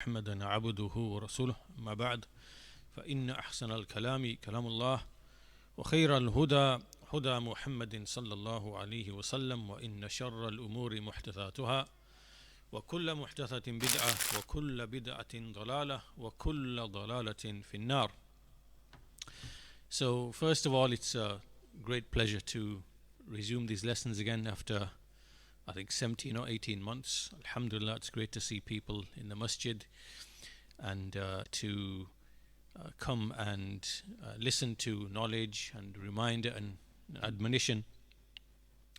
محمدا عبده ورسوله أما بعد فإن أحسن الكلام كلام الله وخير الهدى هدى محمد صلى الله عليه وسلم وإن شر الأمور محدثاتها وكل محدثة بدعة وكل بدعة ضلالة وكل ضلالة في النار. So first of all, it's a great pleasure to resume these lessons again after I think 17 or 18 months. Alhamdulillah, it's great to see people in the masjid and to come and listen to knowledge and reminder and admonition.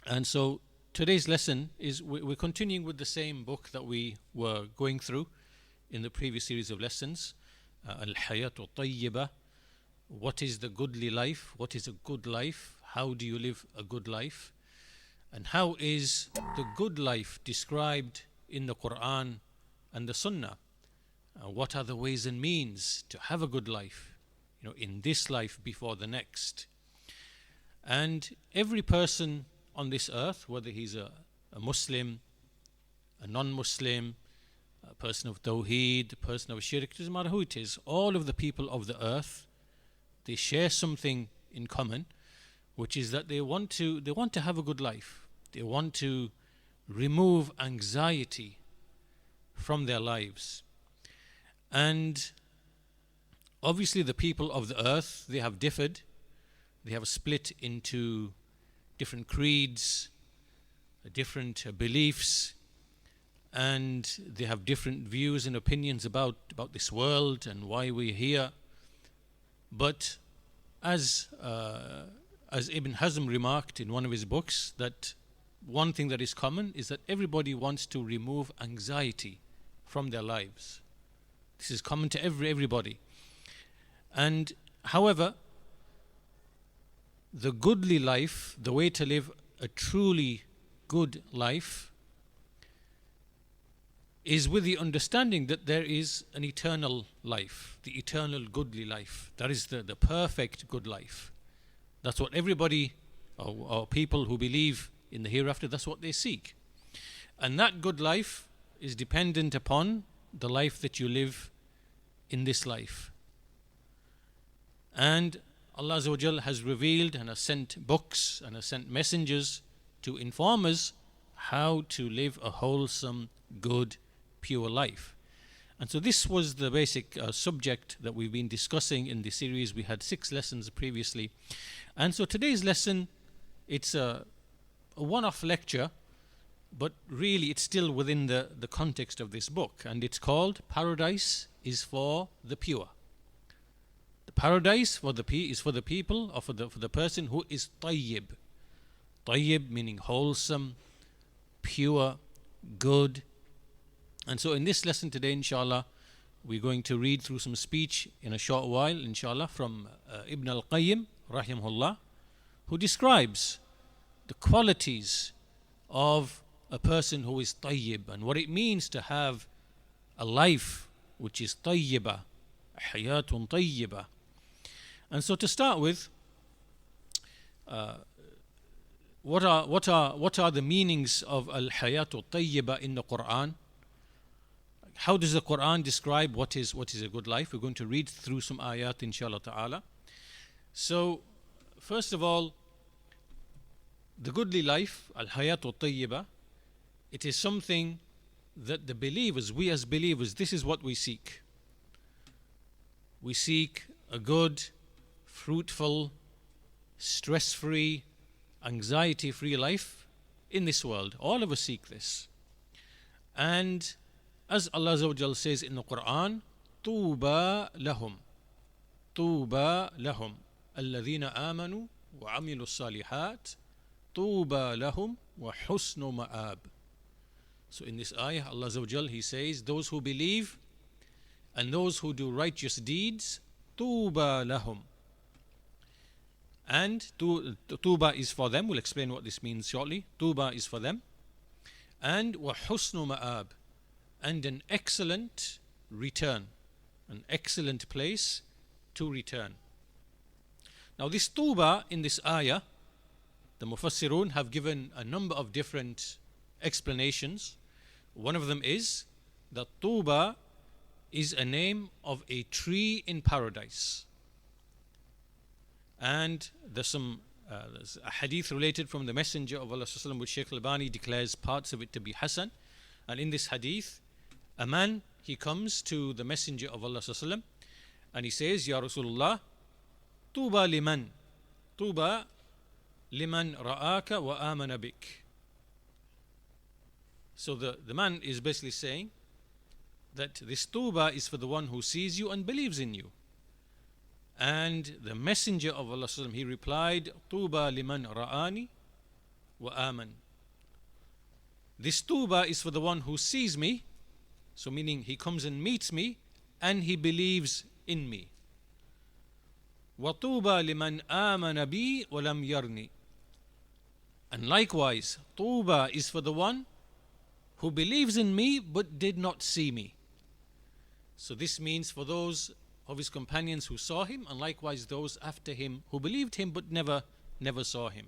And so today's lesson is we're continuing with the same book that we were going through in the previous series of lessons, al-Hayatu Tayyibah. What is the goodly life? What is a good life? How do you live a good life? And how is the good life described in the Quran and the Sunnah? What are the ways and means to have a good life, in this life before the next? And every person on this earth, whether he's a Muslim, a non-Muslim, a person of Tawheed, a person of Shirk, doesn't matter who it is, all of the people of the earth, they share something in common, which is that they want to have a good life. They want to remove anxiety from their lives. And obviously the people of the earth, they have differed. They have split into different creeds, different beliefs, and they have different views and opinions about this world and why we're here. But as Ibn Hazm remarked in one of his books, that one thing that is common is that everybody wants to remove anxiety from their lives. This is common to everybody. And however, the goodly life, the way to live a truly good life, is with the understanding that there is an eternal life, the eternal goodly life. That is the perfect good life. That's what everybody or people who believe in the hereafter, that's what they seek. And that good life is dependent upon the life that you live in this life. And Allah Azza wa Jal has revealed and has sent books and has sent messengers to inform us how to live a wholesome, good, pure life. And so this was the basic subject that we've been discussing in the series. We had 6 lessons previously. And so today's lesson, it's a one-off lecture, but really it's still within the context of this book. And it's called Paradise is for the Pure. The paradise is for the people, or for the person who is Tayyib. Tayyib meaning wholesome, pure, good. And so in this lesson today, inshallah, we're going to read through some speech in a short while, inshallah, from Ibn al-Qayyim, rahimahullah, who describes the qualities of a person who is tayyib and what it means to have a life which is tayyibah, hayatun tayyibah. And so to start with, what are the meanings of al-hayatu tayyibah in the Quran? How does the Quran describe what is a good life? We're going to read through some ayat, inshallah ta'ala. So first of all, the goodly life, al-hayatu tayyibah, it is something that the believers, we as believers, this is what we seek. We seek a good, fruitful, stress-free, anxiety-free life in this world. All of us seek this. And as Allah Azza wa Jal says in the Quran, طُوبَى لَهُمْ طُوبَى لَهُمْ الَّذِينَ آمَنُوا وَعَمِلُوا الصَّالِحَاتِ طُوبَى لَهُمْ وَحُسْنُ مَآبٍ. So in this ayah, Allah Azza wa Jal, He says, those who believe and those who do righteous deeds, طُوبَى لَهُمْ. And tuba is for them. We'll explain what this means shortly. Tuba is for them. And وَحُسْنُ مَآبٍ. And an excellent return, an excellent place to return. Now this tuba in this ayah, the Mufassirun have given a number of different explanations. One of them is that tuba is a name of a tree in paradise. And there's a hadith related from the Messenger of Allah which Shaykh al-Albani declares parts of it to be Hasan. And in this hadith, a man, he comes to the Messenger of Allah and he says, Ya Rasulullah, Tuba liman ra'aka wa amana bik. So the man is basically saying that this Tuba is for the one who sees you and believes in you. And the Messenger of Allah he replied, Tuba liman ra'ani wa aman. This Tuba is for the one who sees me, so meaning he comes and meets me and he believes in me. Wa Tuba liman amana bi wa lam yarni. And likewise, Tuba is for the one who believes in me but did not see me. So this means for those of his companions who saw him, and likewise those after him who believed him but never saw him.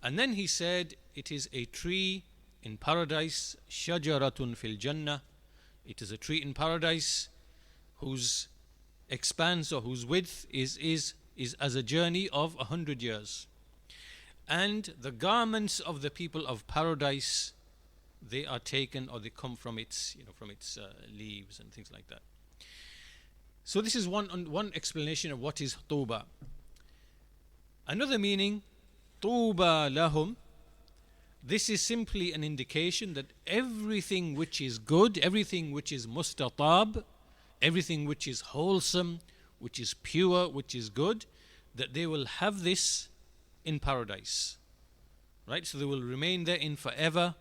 And then he said, it is a tree in paradise, shajaratun fil jannah. It is a tree in paradise whose expanse or whose width is as a journey of 100 years. And the garments of the people of paradise, they are taken or they come from its leaves and things like that. So this is one explanation of what is Tuba. Another meaning, Tuba lahum, this is simply an indication that everything which is good, everything which is mustatab, everything which is wholesome, which is pure, which is good, that they will have this in paradise. Right? So they will remain there in forever,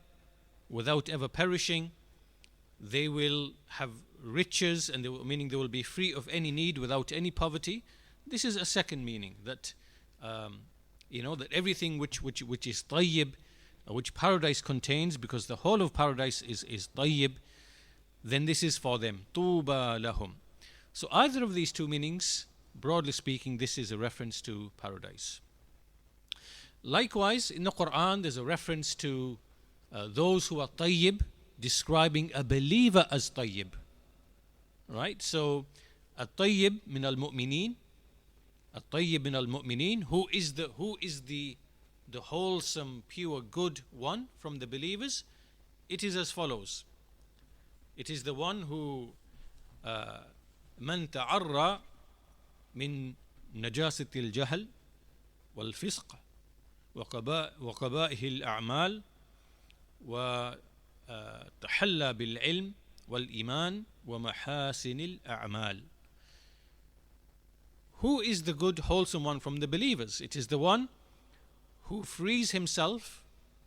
without ever perishing. They will have riches, and meaning they will be free of any need, without any poverty. This is a second meaning, that that everything which is Tayyib, which paradise contains, because the whole of paradise is Tayyib, then this is for them. Tuba lahum. So either of these two meanings, broadly speaking, this is a reference to paradise. Likewise, in the Quran, there's a reference to those who are Tayyib, describing a believer as Tayyib. Right? So, Tayyib min al-mu'mineen, Tayyib min al-mu'mineen, who is the wholesome, pure, good one from the believers? It is as follows. It is the one who man ta'arra min najasat al-jahl wal-fisq wa qaba'ih al-a'mal wa tahalla bil-ilm wal-iman wa mahasin al-a'mal. Who is the good, wholesome one from the believers? It is the one who frees himself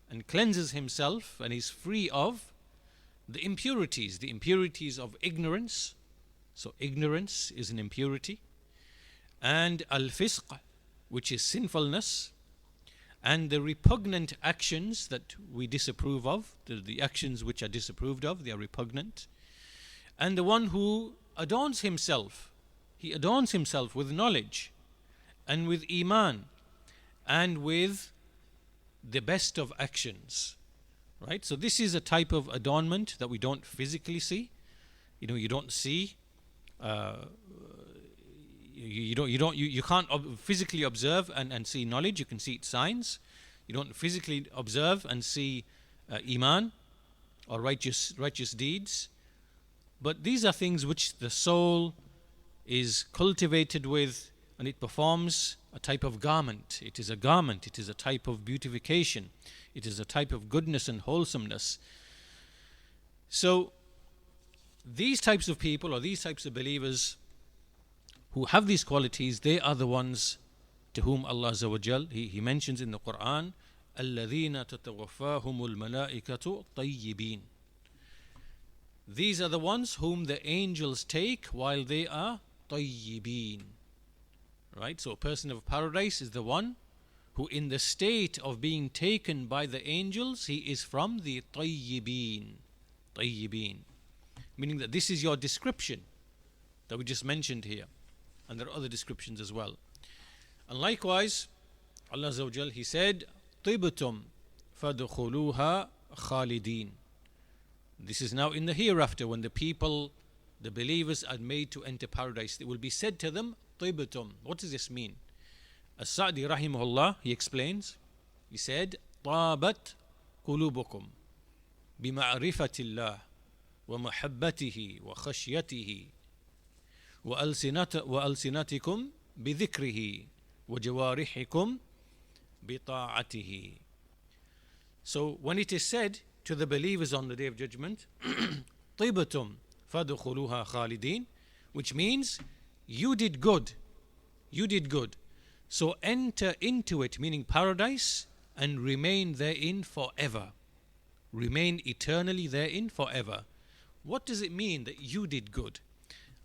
and cleanses himself and is free of the impurities of ignorance. So ignorance is an impurity. And al-fisq, which is sinfulness, and the repugnant actions that we disapprove of, the actions which are disapproved of, they are repugnant. And the one who adorns himself, he adorns himself with knowledge and with iman and with the best of actions. Right? So this is a type of adornment that we don't physically see. You don't see. You can't physically observe and see knowledge. You can see its signs. You don't physically observe and see iman or righteous deeds. But these are things which the soul is cultivated with, and it performs a type of garment. It is a garment. It is a type of beautification. It is a type of goodness and wholesomeness. So these types of people, or these types of believers who have these qualities, they are the ones to whom Allah Azza wa Jal, He mentions in the Quran, الَّذِينَ تَتَوَفَّاهُمُ الْمَلَائِكَةُ طَيِّبِينَ. These are the ones whom the angels take while they are طَيِّبِينَ. Right? So a person of paradise is the one who, in the state of being taken by the angels, he is from the طَيِّبِينَ. طَيِّبِينَ. Meaning that this is your description that we just mentioned here. And there are other descriptions as well. And likewise, Allah Azza wa Jal, He said, طِبْتُمْ فَادْخُلُوهَا خَالِدِينَ. This is now in the hereafter, when the people the believers are made to enter paradise. It will be said to them, طِبْتُمْ. What does this mean? As-Sa'di rahimahullah, he explains, he said, طَابَتْ قُلُوبُكُمْ بِمَعْرِفَةِ اللَّهِ وَمَحَبَّتِهِ وَخَشْيَتِهِ وَأَلْسِنَتِكُمْ بِذِكْرِهِ وَجَوَارِحِكُمْ بِطَاعَتِهِ. So when it is said to the believers on the Day of Judgment, طِبْتُمْ فَادْخُلُوهَا خَالِدِينَ, which means you did good. You did good. So enter into it, meaning paradise, and remain therein forever. Remain eternally therein forever. What does it mean that you did good?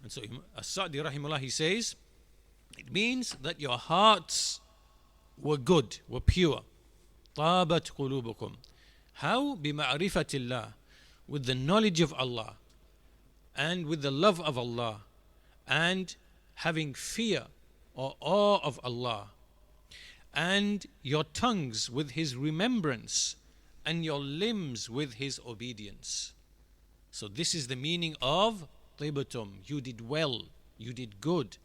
And so As-Sa'di rahimahullah, he says, it means that your hearts were good, were pure. طَابَتْ قُلُوبُكُمْ. How? بِمَعْرِفَةِ اللَّهِ, with the knowledge of Allah, and with the love of Allah, and having fear or awe of Allah, and your tongues with His remembrance, and your limbs with His obedience. So this is the meaning of طِبْتُمْ. You did well, you did good.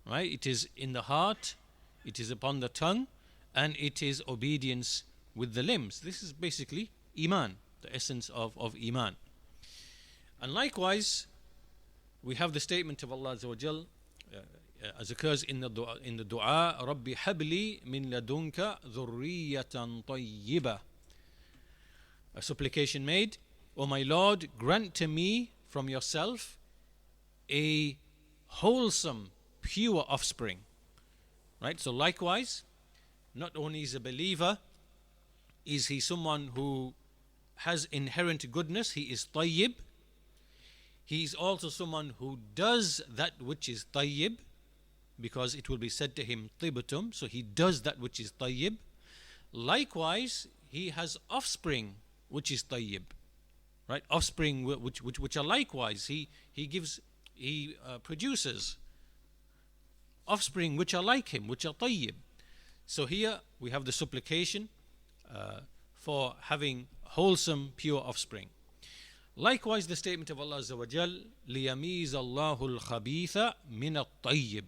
Right? It is in the heart, it is upon the tongue, and it is obedience with the limbs. This is basically Iman, the essence of Iman. And likewise, we have the statement of Allah Azza wa Jal, as occurs in the dua, رَبِّ حَبْلِي مِن لَدُنْكَ ذُرِّيَّةً طَيِّبَةً. A supplication made, O my Lord, grant to me from yourself a wholesome, pure offspring. Right? So likewise, not only is a believer, is he someone who has inherent goodness, he is Tayyib. He is also someone who does that which is Tayyib, because it will be said to him طِبْتُمْ, so he does that which is Tayyib. Likewise, he has offspring which is Tayyib, right? Offspring which are likewise, he produces offspring which are like him, which are Tayyib. So here we have the supplication for having wholesome, pure offspring. Likewise, the statement of Allah Azza wa Jal, لِيَمِيزَ اللَّهُ الْخَبِيثَ مِنَ الطَّيِّبِ,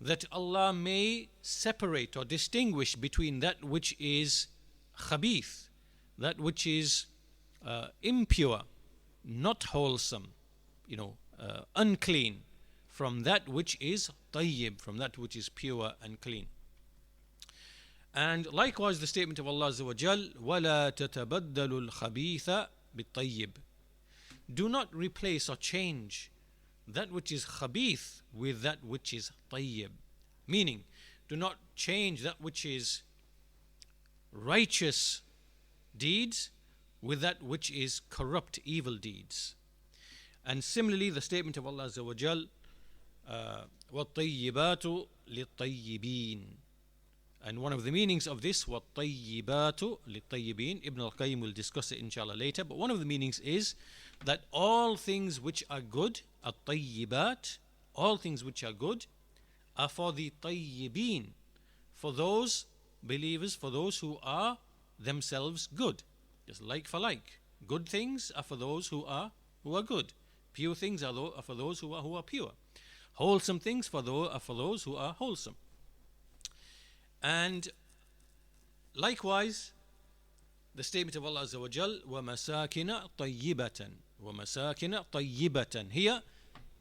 that Allah may separate or distinguish between that which is khabith, that which is impure, not wholesome, unclean, from that which is tayyib, from that which is pure and clean. And likewise the statement of Allah Azza wa Jal, وَلَا تَتَبَدَّلُ الْخَبِيثَ بِالطَّيِّبِ, do not replace or change that which is khabith with that which is tayyib. Meaning, do not change that which is righteous deeds with that which is corrupt, evil deeds. And similarly, the statement of Allah Azza wa Jal, وَالطَّيِّبَاتُ لِلطَّيِّبِينَ. And one of the meanings of this, وَالطَّيِّبَاتُ لِلطَّيِّبِينَ, Ibn al-Qayyim will discuss it inshallah later, but one of the meanings is that all things which are good, at-tayyibat, all things which are good, are for the tayyibin, for those believers, for those who are themselves good. Just like for like. Good things are for those who are good. Pure things are for those who are pure. Wholesome things are for those who are wholesome. And likewise, the statement of Allah Azza wa Jal, وَمَسَاكِنَ طَيِّبَةً, وَمَسَاكِنَ طَيِّبَةً. Here,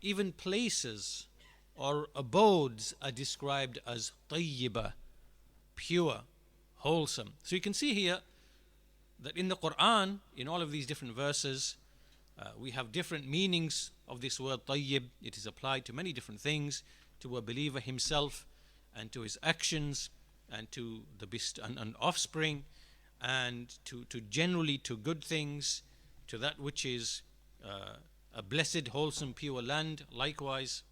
even places or abodes are described as طَيِّبَة, pure, wholesome. So you can see here that in the Quran, in all of these different verses, we have different meanings of this word tayyib. It is applied to many different things, to a believer himself, and to his actions, and to and offspring, and to generally to good things, to that which is a blessed, wholesome, pure land. Likewise,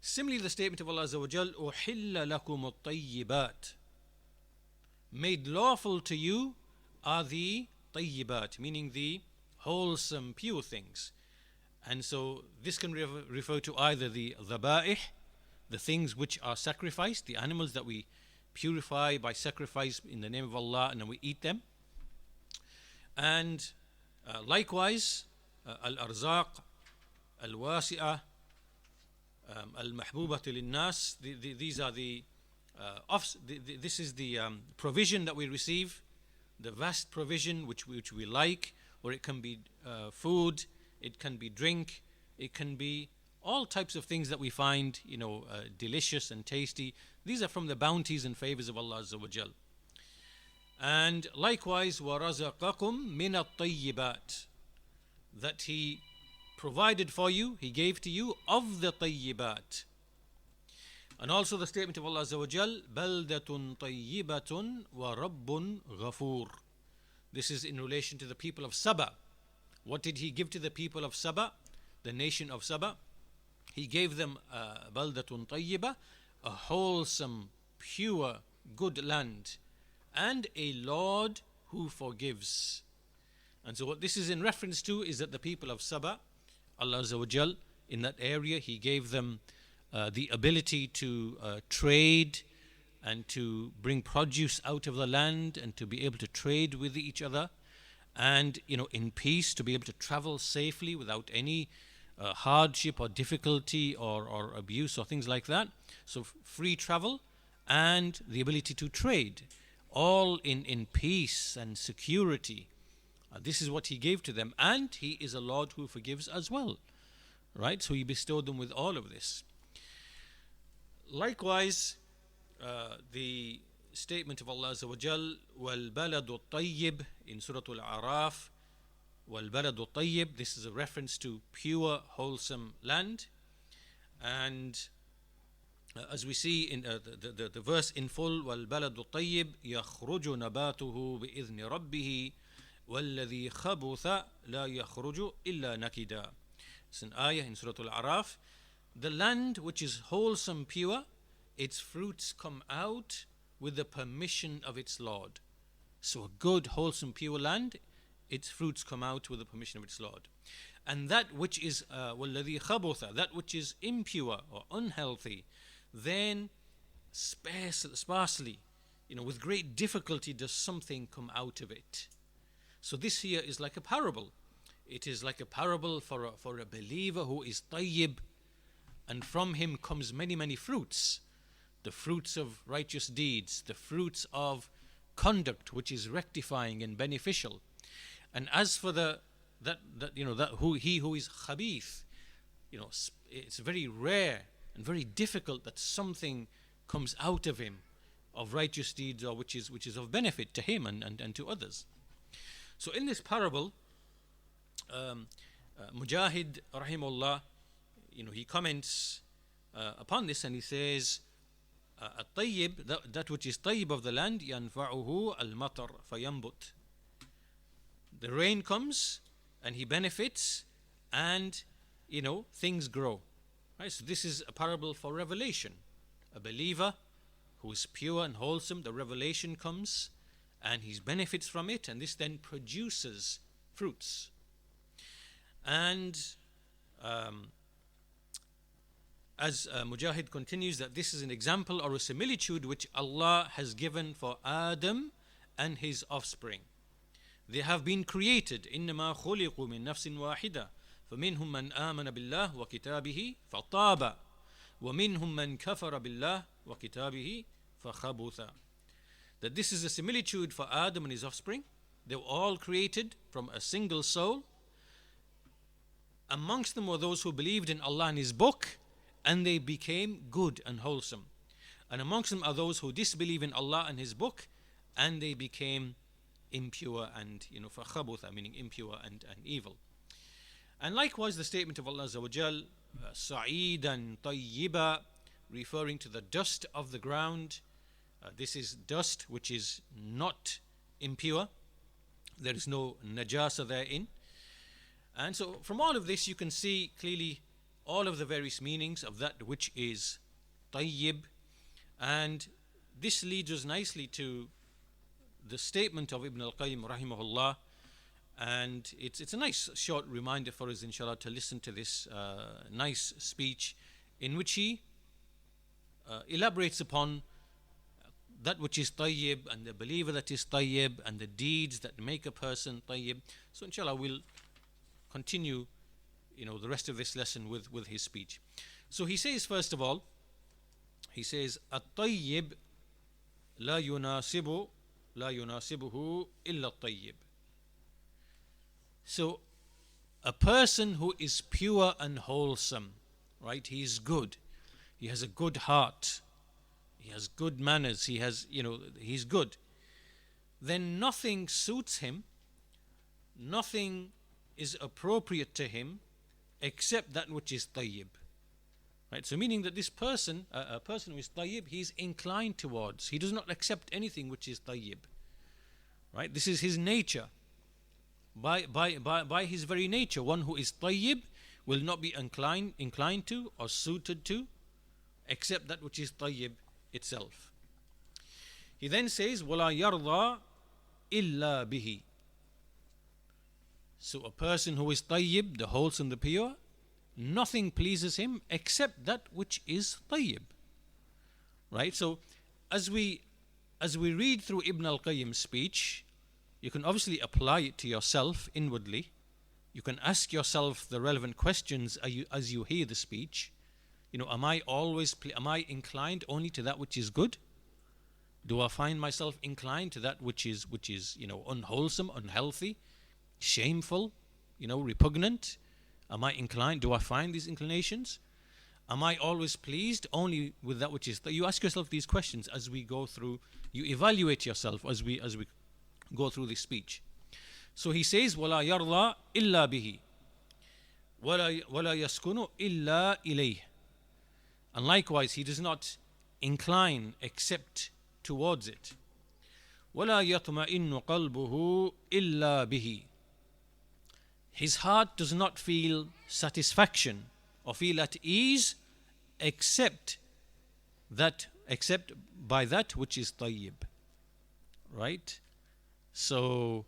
similarly, the statement of Allah Azza wa Jal, أُحِلَّ لَكُمُ الطَّيِّبَاتِ, made lawful to you are the tayyibat, meaning the wholesome, pure things. And so this can refer to either the dhaba'ih, the things which are sacrificed, the animals that we purify by sacrifice in the name of Allah, and then we eat them. And likewise, al-arzaq, al-wasi'ah, al-mahbubatu lin-nas. These are this is the provision that we receive, the vast provision which we like, or it can be food, it can be drink, it can be all types of things that we find, delicious and tasty. These are from the bounties and favors of Allah Azza wa Jal. And likewise, وَرَزَقَكُم مِّنَ الطَّيِّبَاتِ, that He provided for you, He gave to you of the طيبات. And also the statement of Allah Azza wa Jal, بَلْدَةٌ طَيِّبَةٌ وَرَبٌّ غَفُورٌ. This is in relation to the people of Saba. What did He give to the people of Saba, the nation of Saba? He gave them بَلْدَةٌ طَيِّبَةٌ, a wholesome, pure, good land, and a Lord who forgives. And so what this is in reference to is that the people of Saba, Allah Azza wa Jal, in that area, He gave them the ability to trade and to bring produce out of the land and to be able to trade with each other, and in peace, to be able to travel safely without any hardship or difficulty or abuse or things like that. So free travel and the ability to trade, all in peace and security. This is what He gave to them, and He is a Lord who forgives as well, right? So He bestowed them with all of this. Likewise, the statement of Allah Azza wa Jal, وَالْبَلَدُ الطَّيِّبِ, in Surah Al-A'raf, وَالْبَلَدُ الطَّيِّبِ, this is a reference to pure, wholesome land. And as we see in the verse in full, وَالْبَلَدُ الطَّيِّبِ يَخْرُجُ نَبَاتُهُ بِإِذْنِ رَبِّهِ وَالَّذِي خَبُثَ لَا يَخْرُجُ إِلَّا نَكِدًا. It's an ayah in Surah Al-A'raf. The land which is wholesome, pure, its fruits come out with the permission of its Lord. So a good, wholesome, pure land, its fruits come out with the permission of its Lord. And that which is وَالَّذِي خَبُثَ, that which is impure or unhealthy, then sparsely, with great difficulty does something come out of it. So this here is like a parable. It is like a parable for a believer who is tayyib, and from him comes many, many fruits. The fruits of righteous deeds, the fruits of conduct which is rectifying and beneficial. And as for he who is khabith, it's very rare and very difficult that something comes out of him of righteous deeds, or which is of benefit to him and to others. So in this parable, Mujahid rahimahullah, he comments upon this, and he says, الطيب, that which is tayyib of the land, ينفعه المطر فينبت. The rain comes and he benefits, and things grow. Right? So this is a parable for revelation. A believer who is pure and wholesome, the revelation comes and he benefits from it, and this then produces fruits. And as Mujahid continues, that this is an example or a similitude which Allah has given for Adam and his offspring. They have been created. إِنَّمَا خُلِقُوا مِن نَفْسٍ وَاحِدَةٍ فَمِنْهُمْ مَنْ آمَنَ بِاللَّهِ وَكِتَابِهِ فَطَابَ وَمِنْهُمْ مَنْ كَفَرَ بِاللَّهِ وَكِتَابِهِ فَخَبُثَ. That this is a similitude for Adam and his offspring. They were all created from a single soul. Amongst them were those who believed in Allah and His book, and they became good and wholesome. And amongst them are those who disbelieve in Allah and His book, and they became impure and, فَخَبُثَ, meaning impure and evil. And likewise the statement of Allah Azza wa Jal, سَعِيدًا طَيِّبًا, referring to the dust of the ground. This is dust which is not impure. There is no najasa therein. And so from all of this you can see clearly all of the various meanings of that which is tayyib. And this leads us nicely to the statement of Ibn al-Qayyim rahimahullah. And it's a nice short reminder for us, inshallah, to listen to this nice speech in which he elaborates upon that which is tayyib, and the believer that is tayyib, and the deeds that make a person tayyib. So inshallah we'll continue the rest of this lesson with his speech. So he says, first of all, he says, الطيب لا يناسبه إلا الطيب. So a person who is pure and wholesome, right? He is good. He has a good heart. He has good manners. He has, he's good. Then nothing suits him. Nothing is appropriate to him except that which is tayyib. Right? So meaning that this person, a person who is tayyib, he is inclined towards. He does not accept anything which is tayyib. Right? This is his nature. By his very nature, one who is tayyib will not be inclined to or suited to except that which is tayyib itself. He then says, وَلَا يَرْضَى إِلَّا بِهِ. So a person who is tayyib, the wholesome, the pure, nothing pleases him except that which is tayyib. Right? So as we read through Ibn al-Qayyim's speech, you can obviously apply it to yourself inwardly. You can ask yourself the relevant questions as you hear the speech. Am I inclined only to that which is good? Do I find myself inclined to that which is unwholesome, unhealthy, shameful, repugnant? Am I inclined? Do I find these inclinations? Am I always pleased only with that which is? You ask yourself these questions as we go through. You evaluate yourself as we go through this speech. So he says, وَلَا يَرْضَى إِلَّا بِهِ وَلَا يَسْكُنُ إِلَّا إِلَيْهِ. And likewise, he does not incline except towards it. وَلَا يَطْمَئِنُّ قَلْبُهُ إِلَّا بِهِ. His heart does not feel satisfaction or feel at ease except by that which is tayyib. Right? So,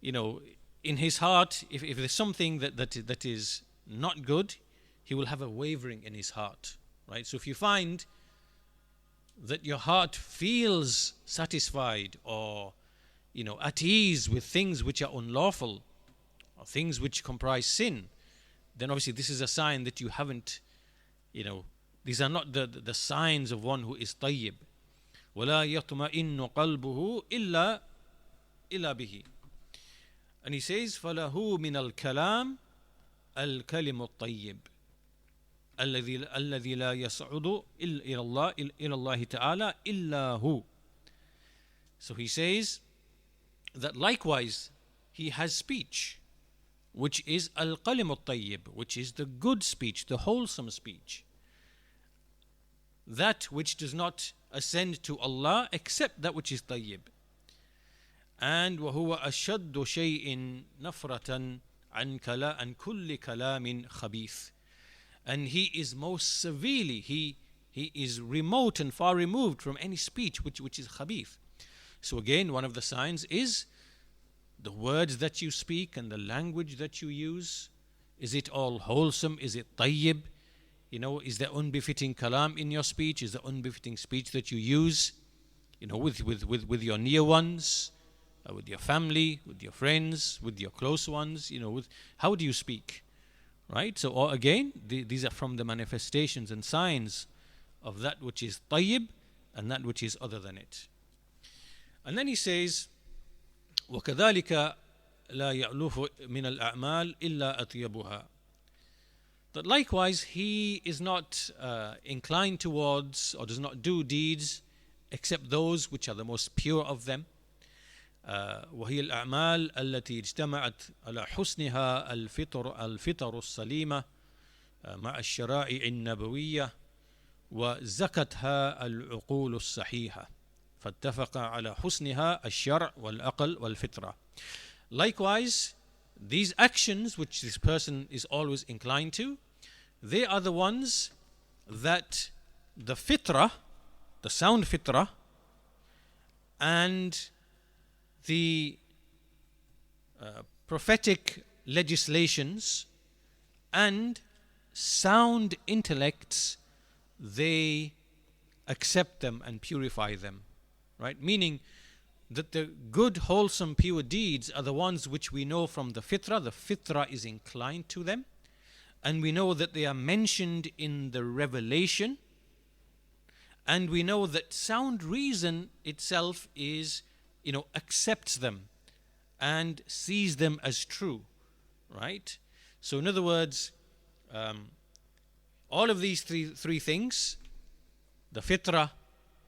in his heart, if there's something that is not good, he will have a wavering in his heart. Right? So if you find that your heart feels satisfied or at ease with things which are unlawful or things which comprise sin, then obviously this is a sign that you haven't, these are not the signs of one who is tayyib. وَلَا يَطْمَئِنُّ قَلْبُهُ إِلَّا بِهِ. And he says, فَلَهُ مِنَ الْكَلَامِ الْكَلِمُ الطَّيِّبِ الذي لا يصعد إلى الله تعالى إلا هو. So he says that likewise he has speech, which is al-qalim al-tayyib, which is the good speech, the wholesome speech, that which does not ascend to Allah except that which is tayyib. And وهو أشد شيء نفرة عن كل كلام خبيث. And he is most severely, he is remote and far removed from any speech which is khabith. So again, one of the signs is the words that you speak and the language that you use. Is it all wholesome? Is it tayyib? Is there unbefitting kalam in your speech? Is there unbefitting speech that you use, with your near ones, with your family, with your friends, with your close ones? How do you speak? Right? So again, these are from the manifestations and signs of that which is tayyib and that which is other than it. And then he says, وَكَذَلِكَ لَا يَعْلُفُ مِنَ الْأَعْمَالِ إِلَّا أَطْيَبُهَا. That likewise he is not inclined towards or does not do deeds except those which are the most pure of them. وهي الأعمال التي اجتمعت على حسنها الفطر السليمة مع الشرائع النبوية وزكتها العقول الصحيحة فاتفق على حسنها الشرع والعقل والفطرة. Likewise, these actions which this person is always inclined to, they are the ones that the fitrah, the sound fitrah, and the prophetic legislations and sound intellects, they accept them and purify them. Right? Meaning that the good, wholesome, pure deeds are the ones which we know from the fitrah. The fitrah is inclined to them. and we know that they are mentioned in the revelation, and we know that sound reason itself is, accepts them and sees them as true, right? So in other words, all of these three things, the fitrah,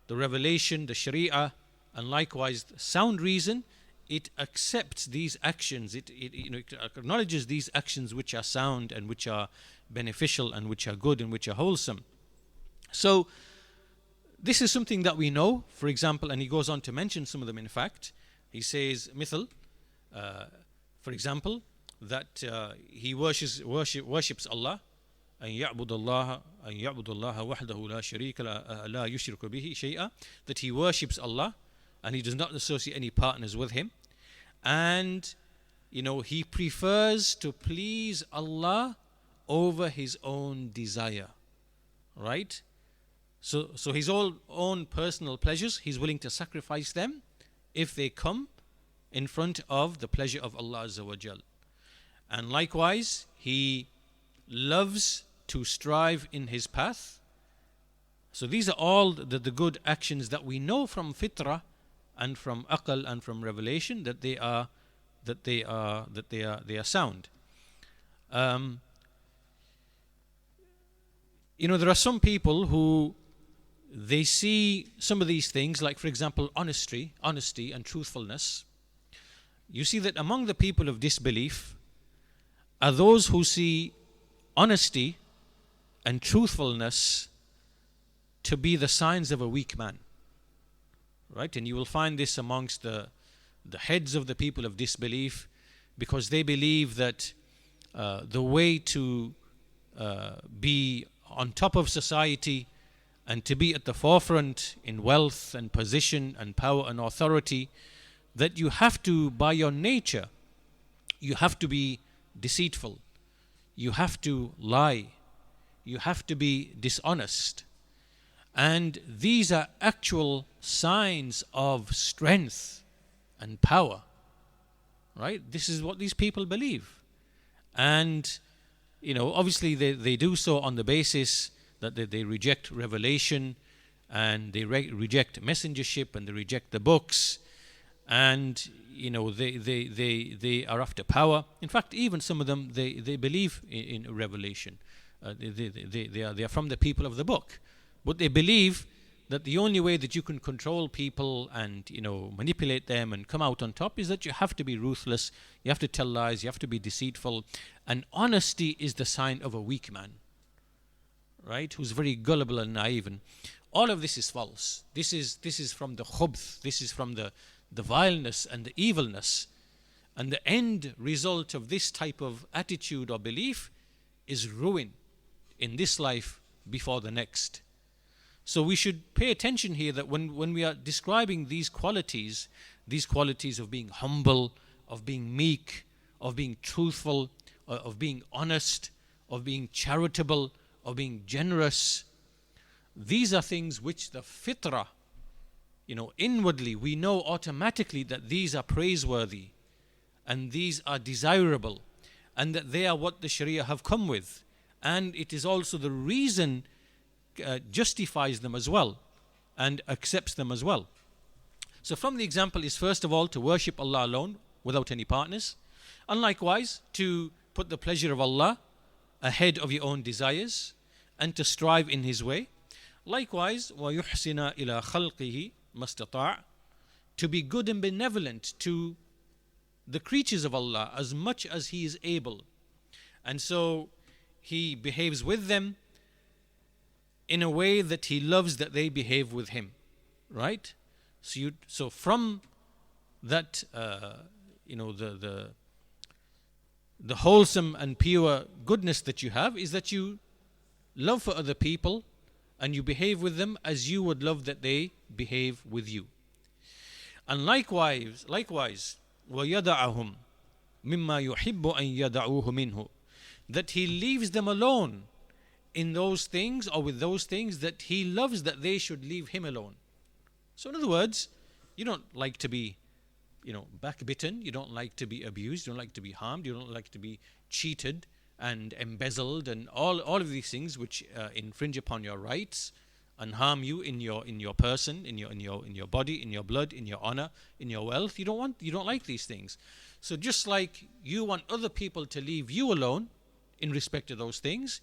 the revelation, the sharia, and likewise sound reason, it accepts these actions, it acknowledges these actions which are sound and which are beneficial and which are good and which are wholesome. So this is something that we know, for example, and he goes on to mention some of them. In fact, he says مثل, for example, that he worships Allah, أن يعبد الله وحده لا شريك لا يشرك به شيئا, that he worships Allah and he does not associate any partners with him, and he prefers to please Allah over his own desire, right? So his own personal pleasures, he's willing to sacrifice them if they come in front of the pleasure of Allah Azza wa Jal. And likewise, he loves to strive in his path. So these are all the good actions that we know from fitrah and from aql and from revelation, that they are sound. There are some people who they see some of these things, like for example honesty and truthfulness. You see that among the people of disbelief are those who see honesty and truthfulness to be the signs of a weak man, right? And you will find this amongst the heads of the people of disbelief, because they believe that the way to be on top of society and to be at the forefront in wealth and position and power and authority, that you have to, by your nature, you have to be deceitful, you have to lie, you have to be dishonest. And these are actual signs of strength and power, right? This is what these people believe. And obviously they do so on the basis that they reject revelation, and they reject messengership, and they reject the books, and they are after power. In fact, even some of them they believe in revelation. They are from the people of the book, but they believe that the only way that you can control people and manipulate them and come out on top is that you have to be ruthless, you have to tell lies, you have to be deceitful, and honesty is the sign of a weak man, right? Who's very gullible and naive. And all of this is false. This is from the khubth, this is from the vileness and the evilness, and the end result of this type of attitude or belief is ruin in this life before the next. So we should pay attention here that when we are describing these qualities of being humble, of being meek, of being truthful, of being honest, of being charitable, of being generous, these are things which the fitrah, inwardly we know automatically that these are praiseworthy and these are desirable, and that they are what the Sharia have come with, and it is also the reason justifies them as well and accepts them as well. So from the example is, first of all, to worship Allah alone without any partners, and likewise to put the pleasure of Allah ahead of your own desires and to strive in His way. Likewise, وَيُحْسِنَ إِلَى خَلْقِهِ مَسْتَطَاعَ, to be good and benevolent to the creatures of Allah as much as he is able. And so he behaves with them in a way that he loves that they behave with him, right? So from that, the wholesome and pure goodness that you have is that you love for other people and you behave with them as you would love that they behave with you. And likewise, وَيَدَعَهُمْ مِمَّا يُحِبُّ أَن يَدَعُوهُ مِنْهُ, that he leaves them alone in those things or with those things that he loves that they should leave him alone. So in other words, you don't like to be backbitten, you don't like to be abused, you don't like to be harmed, you don't like to be cheated and embezzled and all of these things which infringe upon your rights and harm you in your person, in your body, in your blood, in your honor, in your wealth. You don't like these things. So just like you want other people to leave you alone in respect to those things,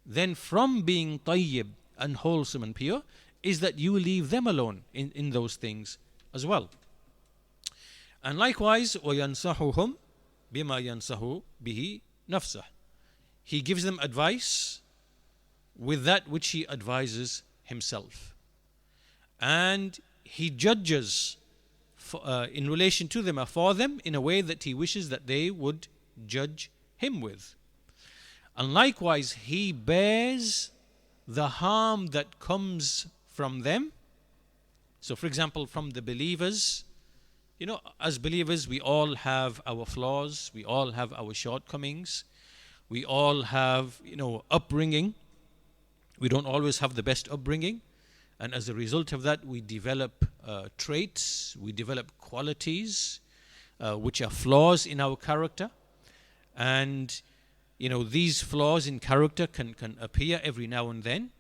then from being tayyib and wholesome and pure is that you leave them alone in those things as well. And likewise, وَيَنْصَحُهُمْ بِمَا يَنْصَحُ بِهِ نَفْسَهُ. He gives them advice with that which he advises himself. And he judges in relation to them or for them in a way that he wishes that they would judge him with. And likewise, he bears the harm that comes from them. So for example, from the believers, as believers, we all have our flaws, we all have our shortcomings, we all have, upbringing. We don't always have the best upbringing. And as a result of that, we develop traits, we develop qualities which are flaws in our character. And, these flaws in character can appear every now and then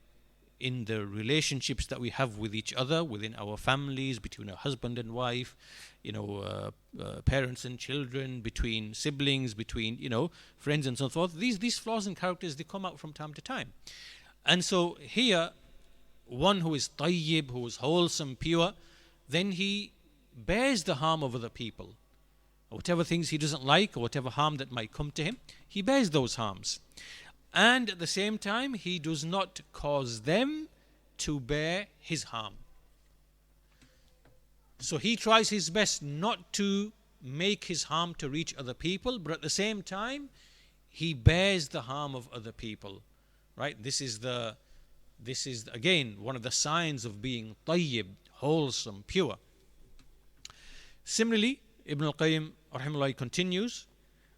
in the relationships that we have with each other, within our families, between a husband and wife, parents and children, between siblings, between, friends and so forth. These flaws in characters, they come out from time to time. And so here, one who is tayyib, who is wholesome, pure, then he bears the harm of other people. Whatever things he doesn't like, or whatever harm that might come to him, he bears those harms. And at the same time, he does not cause them to bear his harm. So he tries his best not to make his harm to reach other people, but at the same time, he bears the harm of other people. Right? This is again one of the signs of being tayyib, wholesome, pure. Similarly, Ibn al-Qayyim rahimahullah continues,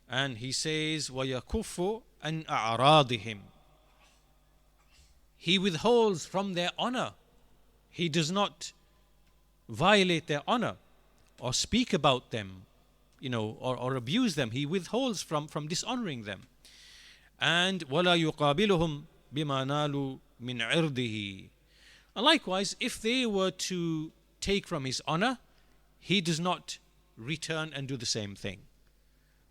and he says, وَيَكُفُّ عَنْ أَعْرَاضِهِمْ. He withholds from their honor. He does not violate their honor or speak about them, or abuse them. He withholds from dishonoring them. And وَلَا يُقَابِلُهُمْ بِمَا نَالُوا مِنْ عِرْضِهِ. And likewise, if they were to take from his honor, he does not return and do the same thing.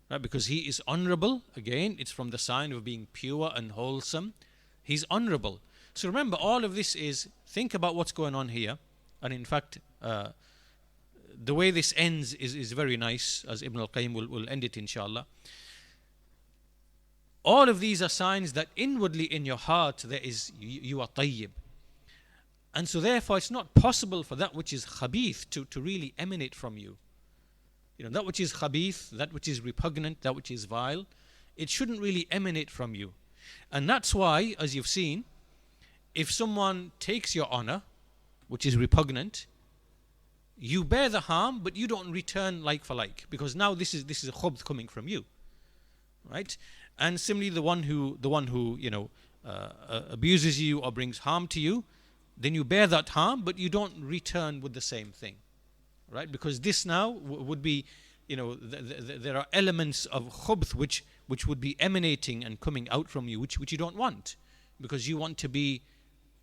Right? Because he is honorable. Again, it's from the sign of being pure and wholesome. He's honorable. So remember, all of this is, think about what's going on here. And in fact, the way this ends is very nice, as Ibn al-Qayyim will end it, inshallah. All of these are signs that inwardly in your heart you are tayyib. And so therefore it's not possible for that which is khabith to really emanate from you. That which is khabith, that which is repugnant, that which is vile, it shouldn't really emanate from you. And that's why, as you've seen, if someone takes your honor, which is repugnant, you bear the harm, but you don't return like for like, because now this is a khubth coming from you, right? And similarly, the one who abuses you or brings harm to you, then you bear that harm, but you don't return with the same thing, right? Because this now would be, there are elements of khubth which would be emanating and coming out from you, which you don't want, because you want to be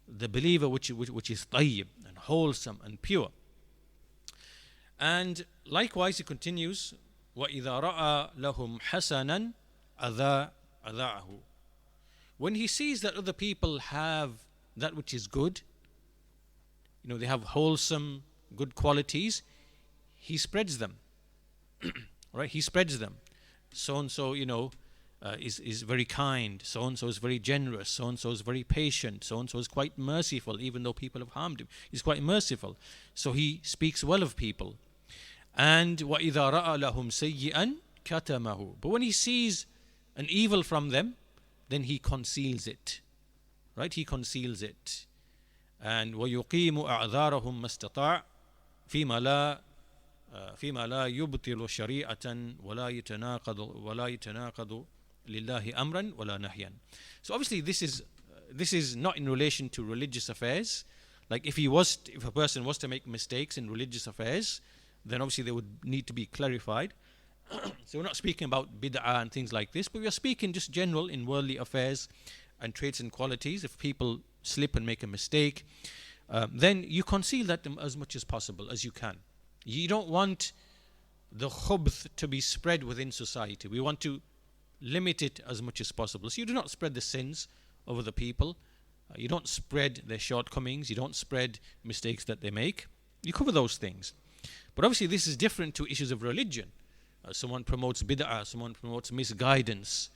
the believer which is tayyib and wholesome and pure. And likewise, he continues, وَإِذَا رَأَى لَهُمْ حَسَنًا أَذَاعَهُ. When he sees that other people have that which is good, they have wholesome, good qualities, he spreads them. Right? He spreads them. So-and-so, is very kind. So-and-so is very generous. So-and-so is very patient. So-and-so is quite merciful, even though people have harmed him. He's quite merciful. So he speaks well of people. And وَإِذَا رَأَى لَهُمْ سَيِّئًا كَتَمَهُ. But when he sees an evil from them, then he conceals it. Right? He conceals it. And وَيُقِيمُ أَعْذَارَهُمْ مَسْتَطَاعَ فِيمَا لَا يُبْطِلُ شَرِيعَةً وَلَا يَتَنَاقَضُ لِلَّهِ أَمْرًا وَلَا نَهْيًا. So obviously this is not in relation to religious affairs. Like if a person was to make mistakes in religious affairs, then obviously they would need to be clarified. So we're not speaking about bid'ah and things like this, but we are speaking just general in worldly affairs and traits and qualities. If people slip and make a mistake, then you conceal that as much as possible as you can. You don't want the khubth to be spread within society. We want to limit it as much as possible. So you do not spread the sins over the people. You don't spread their shortcomings. You don't spread mistakes that they make. You cover those things. But obviously this is different to issues of religion. Someone promotes bid'ah, someone promotes misguidance,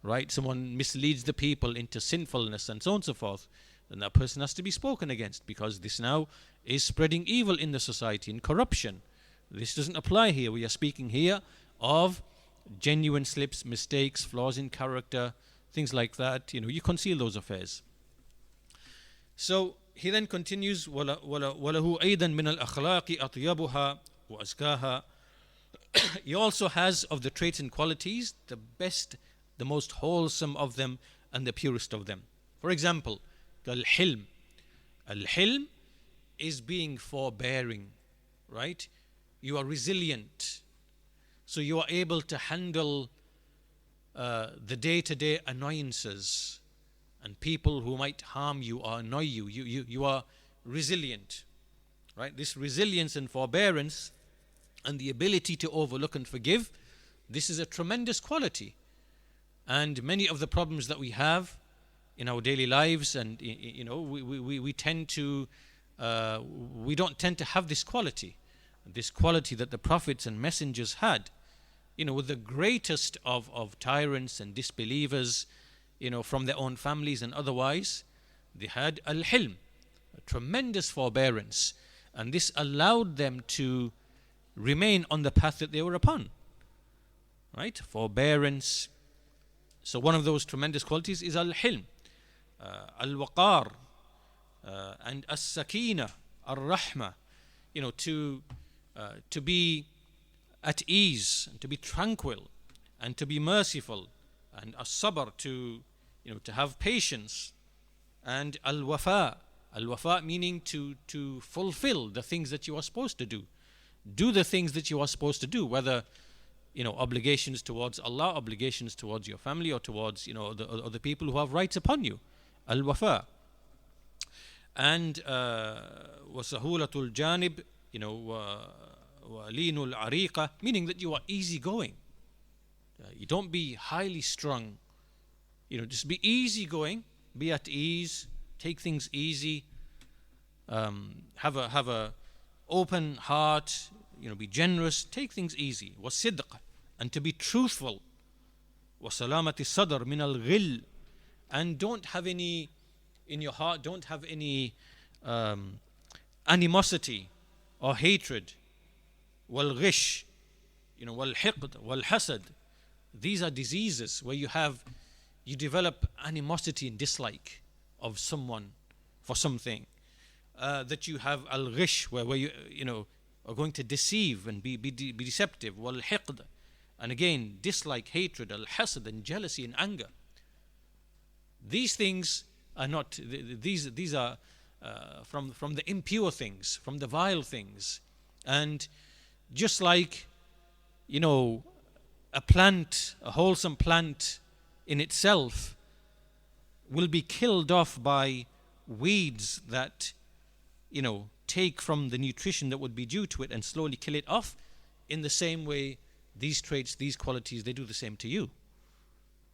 right? Someone misleads the people into sinfulness and so on and so forth. Then that person has to be spoken against, because this now is spreading evil in the society and corruption. This doesn't apply here. We are speaking here of genuine slips, mistakes, flaws in character, things like that. You conceal those affairs. So he then continues, وَلَهُ أَيْضًا مِنَ الْأَخْلَاقِ أَطْيَبُهَا وَأَزْكَاهَا. He also has of the traits and qualities the best, the most wholesome of them, and the purest of them. For example, al-hilm. Al-hilm is being forbearing, right? You are resilient, so you are able to handle the day-to-day annoyances and people who might harm you or annoy you. You are resilient, right? This resilience and forbearance and the ability to overlook and forgive, this is a tremendous quality. And many of the problems that we have in our daily lives, and we tend to we don't tend to have this quality that the prophets and messengers had. With the greatest of tyrants and disbelievers, from their own families and otherwise, they had al-hilm, a tremendous forbearance, and this allowed them to remain on the path that they were upon, right? Forbearance. So one of those tremendous qualities is al-hilm, al-waqar, and as-sakina, al-rahma, to be at ease, and to be tranquil, and to be merciful, and as-sabr, to have patience, and al-wafa meaning to fulfill the things that you are supposed to do. Do the things that you are supposed to do, whether obligations towards Allah, obligations towards your family, or towards the people who have rights upon you. Al-wafa. And wasahulatul janib, walinul ariqa, meaning that you are easygoing. You don't be highly strung. Just be easygoing, be at ease, take things easy, have a open heart, be generous, take things easy. Wasidq, and to be truthful. Wasalamati sadr min al-ghil, and don't have any in your heart, don't have any animosity or hatred. Wal ghish, wal hiqd, wal hasad. These are diseases where you develop animosity and dislike of someone for something. That you have al-ghish, where you are going to deceive and be deceptive. Wal hiqd, and again dislike, hatred, al-hasad, and jealousy and anger. These things are not. These are from the impure things, from the vile things. And just like a plant, a wholesome plant in itself, will be killed off by weeds that take from the nutrition that would be due to it and slowly kill it off. In the same way, these traits, these qualities, they do the same to you,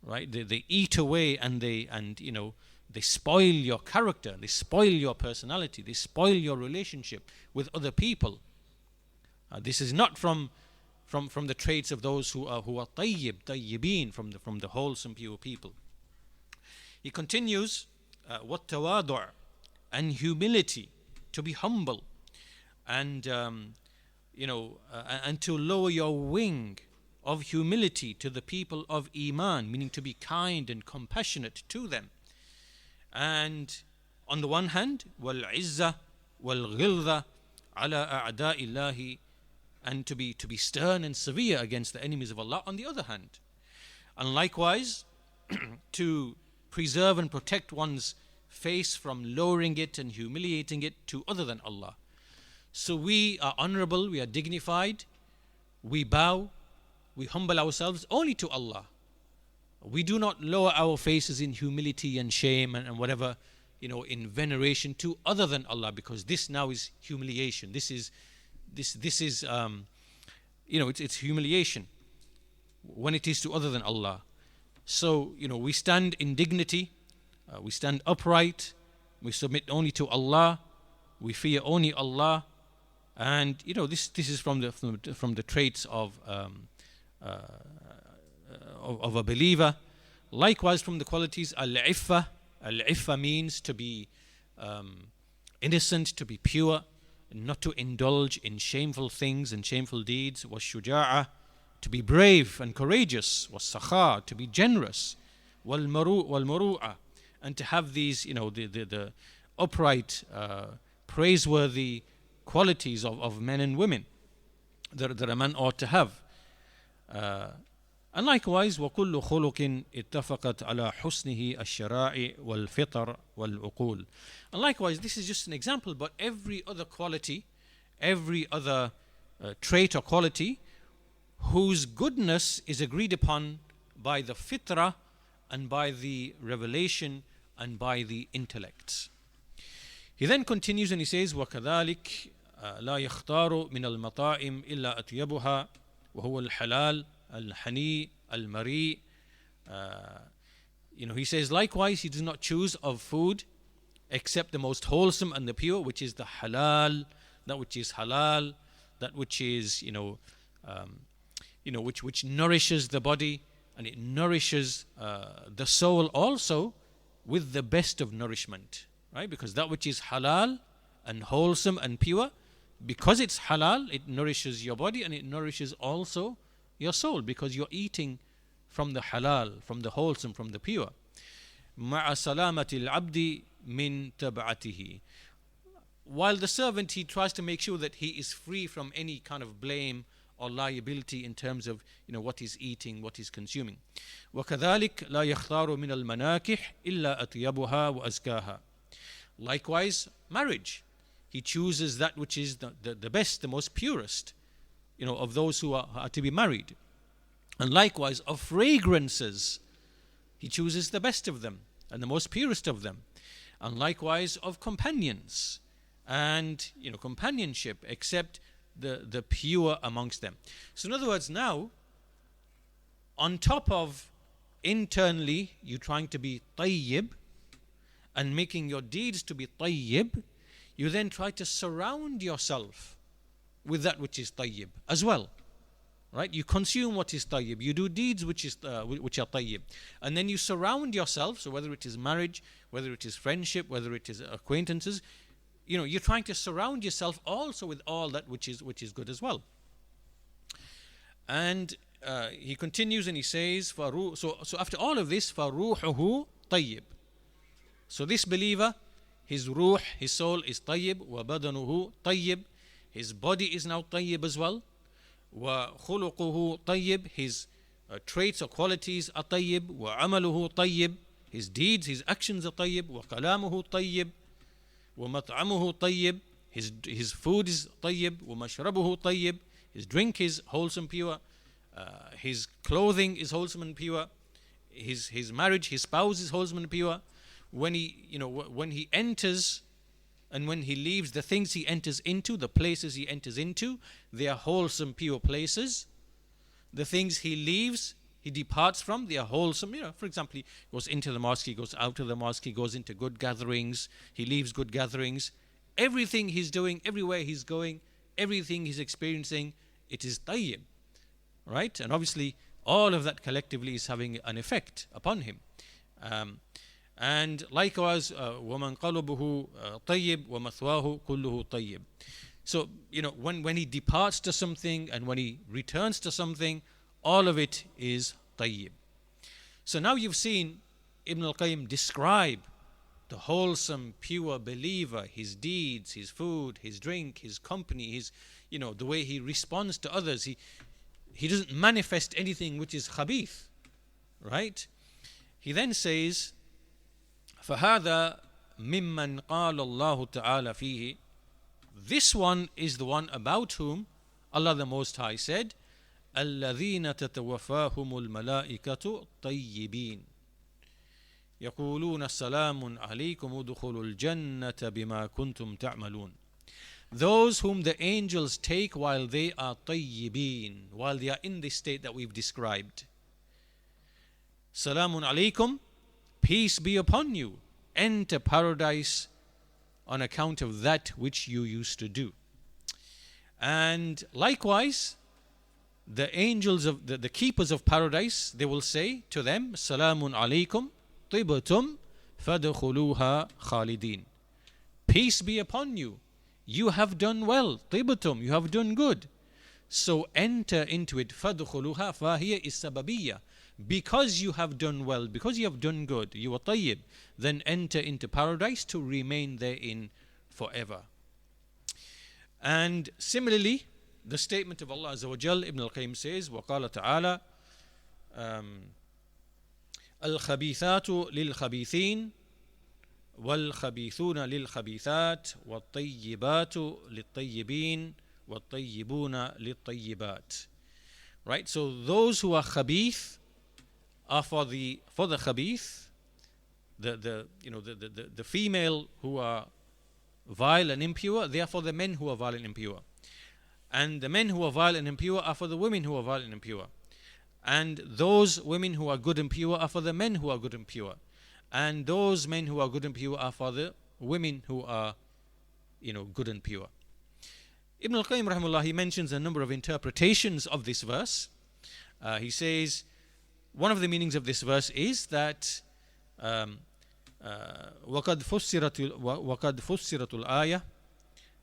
right? They eat away, and they spoil your character, they spoil your personality, they spoil your relationship with other people. This is not from the traits of those who are Tayyib, Tayyibin, from the wholesome, pure people. He continues, what tawadu', and humility, to be humble, and and to lower your wing of humility to the people of Iman, meaning to be kind and compassionate to them. And on the one hand, wal izza wal ghilza ala a'da'illahi, and to be stern and severe against the enemies of Allah on the other hand. And likewise, to preserve and protect one's face from lowering it and humiliating it to other than Allah. So we are honorable, we are dignified, we bow we humble ourselves only to Allah. We do not lower our faces in humility and shame and whatever, in veneration to other than Allah, because this now is humiliation. This is it's humiliation when it is to other than Allah. So, we stand in dignity, we stand upright, we submit only to Allah, we fear only Allah, and this is from the traits of a believer. Likewise, from the qualities, al-iffa. Al-iffa means to be innocent, to be pure, not to indulge in shameful things and shameful deeds. Was-shuja'a, to be brave and courageous. Was-sakha, to be generous. Wal-muru'a, and to have these, the upright, praiseworthy qualities of men and women that a man ought to have. And likewise, وَكُلُّ خُلُقٍ اتَّفَقَتْ عَلَى حُسْنِهِ الشَّرَائِعِ وَالْفِطَرِ وَالْعُقُولِ. And likewise, this is just an example, but every other quality, every other trait or quality whose goodness is agreed upon by the fitrah and by the revelation and by the intellect. He then continues and he says, وَكَذَلِكَ لَا يَخْتَارُ مِنَ الْمَطَاعِمِ إِلَّا أَطْيَبُهَا وَهُوَ الْحَلَالِ al-hani, al-mari. He says, likewise, he does not choose of food except the most wholesome and the pure, which is the halal, that which is halal, that which is, which nourishes the body, and it nourishes the soul also with the best of nourishment, right? Because that which is halal and wholesome and pure, because it's halal, it nourishes your body and it nourishes also your soul, because you're eating from the halal, from the wholesome, from the pure. مع سلامة العبد من تبعته. While the servant, he tries to make sure that he is free from any kind of blame or liability in terms of what he's eating, what he's consuming. وكذلك لا يختار من المناكح إلا أطيبها وأزكاها. Likewise, marriage, he chooses that which is the best, the most purest, of those who are to be married. And likewise, of fragrances, he chooses the best of them and the most purest of them. And likewise, of companions and companionship, except the pure amongst them. So in other words, now, on top of internally you trying to be tayyib and making your deeds to be tayyib, you then try to surround yourself with that which is tayyib as well, right? You consume what is tayyib, you do deeds which are tayyib, and then you surround yourself. So whether it is marriage, whether it is friendship, whether it is acquaintances, you're trying to surround yourself also with all that which is good as well. And he continues and he says, so after all of this, فَرُوحُهُ طَيِّب. So this believer, his ruh, his soul is tayyib, وَبَدَنُهُ طَيِّب. His body is now tayyib as well. وَخُلُقُهُ طَيِّب. His traits or qualities are tayyib. وَعَمَلُهُ طَيِّب. His deeds, his actions are tayyib. وَكَلَامُهُ طَيِّب. وَمَطْعَمُهُ طَيِّب. His food is tayyib. وَمَشْرَبُهُ طَيِّب. His drink is wholesome, pure. His clothing is wholesome and pure. His marriage, his spouse is wholesome and pure. When he enters and when he leaves, the things he enters into, the places he enters into, they are wholesome, pure places. The things he leaves, he departs from, they are wholesome. For example, he goes into the mosque, he goes out of the mosque, he goes into good gatherings, he leaves good gatherings. Everything he's doing, everywhere he's going, everything he's experiencing, it is tayyib, right? And obviously, all of that collectively is having an effect upon him. And likewise, وَمَنْ قَلُبُهُ طَيِّبْ وَمَثْوَاهُ كُلُّهُ طَيِّبْ. So, when he departs to something and when he returns to something, all of it is tayyib. So now you've seen Ibn al-Qayyim describe the wholesome, pure believer, his deeds, his food, his drink, his company, his, the way he responds to others. He doesn't manifest anything which is khabith, right? He then says, فَهَذَا مِمَّنْ قَالَ اللَّهُ تَعَالَى فِيهِ. This one is the one about whom Allah the Most High said, الذين تتوفاهم الملائكة طيبين يقولون سلام عليكم ادخلوا الجنة بما كنتم تعملون. Those whom the angels take while they are tayyibin, while they are in this state that we've described. Salamun alaykum, peace be upon you. Enter paradise on account of that which you used to do. And likewise, the angels of the keepers of paradise, they will say to them, Salamun alaykum, tibtum, fadkhuluha khalidin. Peace be upon you. You have done well. Tibtum, you have done good. So enter into it. Fadkhuluha, fahiya is sababiyya. Because you have done well, because you have done good, you are tayyib, then enter into paradise to remain therein forever. And similarly, the statement of Allah Azza wa Jal, Ibn al-Qayyim says, وَقَالَ تَعَالَى الْخَبِيثَاتُ لِلْخَبِيثِينَ وَالْخَبِيثُونَ لِلْخَبِيثَاتِ وَالطَّيِّبَاتُ لِلطَّيِّبِينَ وَالطَّيِّبُونَ لِلطَّيِّبَاتِ. Right, so those who are khabith are for the khabith, the female who are vile and impure, they are for the men who are vile and impure. And the men who are vile and impure are for the women who are vile and impure. And those women who are good and pure are for the men who are good and pure. And those men who are good and pure are for the women who are, good and pure. Ibn al-Qayyim rahimahullah, he mentions a number of interpretations of this verse. He says one of the meanings of this verse is that وقد فسرت الآية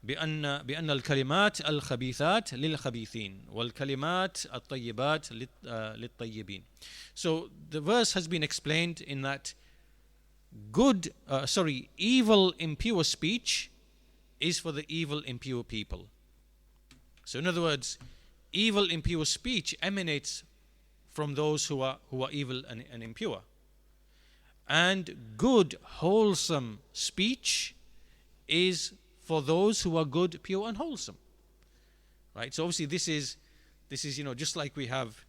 بأن الكلمات الخبيثات للخبيثين والكلمات الطيبات للطيبين. So the verse has been explained in that evil impure speech is for the evil impure people. So in other words, evil impure speech emanates from those who are evil and impure. And good wholesome speech is for those who are good, pure and wholesome. Right? So obviously this is just like we have